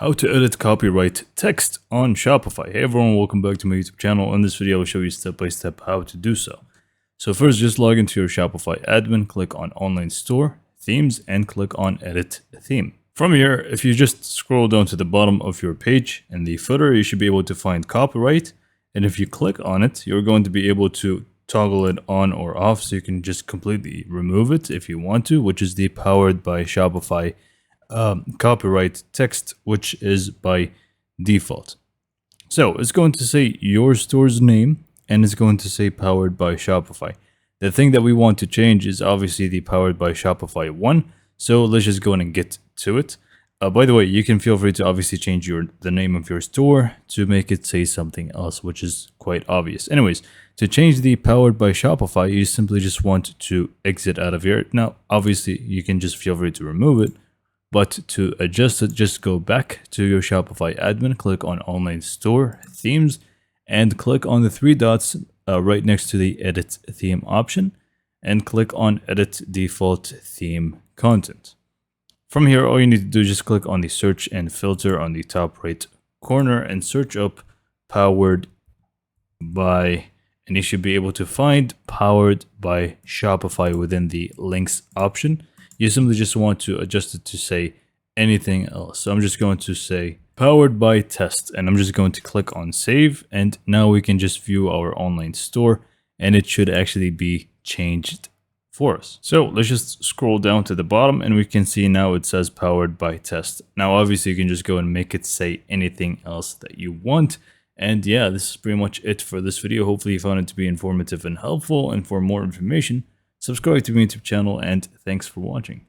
How to edit copyright text on Shopify. Hey everyone, welcome back to my YouTube channel. In this video, I'll show you step by step how to do so. So first, just log into your Shopify admin, click on Online Store, Themes, and click on Edit Theme. From here, if you just scroll down to the bottom of your page, in the footer, you should be able to find copyright. And if you click on it, you're going to be able to toggle it on or off, so you can just completely remove it if you want to, which is the Powered by Shopify copyright text, which is by default. So it's going to say your store's name and it's going to say Powered by Shopify. The thing that we want to change is obviously the Powered by Shopify one. So let's just go and get to it. By the way, you can feel free to obviously change the name of your store to make it say something else, which is quite obvious. Anyways, to change the Powered by Shopify, you simply just want to exit out of here. Now, obviously, you can just feel free to remove it. But to adjust it, just go back to your Shopify admin, click on Online Store, Themes, and click on the three dots right next to the Edit Theme option, and click on Edit Default Theme Content. From here, all you need to do is just click on the Search and Filter on the top right corner and search up Powered by, and you should be able to find Powered by Shopify within the Links option. You simply just want to adjust it to say anything else. So I'm just going to say Powered by Test, and I'm just going to click on Save, and now we can just view our online store and it should actually be changed for us. So let's just scroll down to the bottom and we can see now it says Powered by Test. Now obviously you can just go and make it say anything else that you want. And yeah, this is pretty much it for this video. Hopefully you found it to be informative and helpful, and for more information, subscribe to my YouTube channel, and thanks for watching.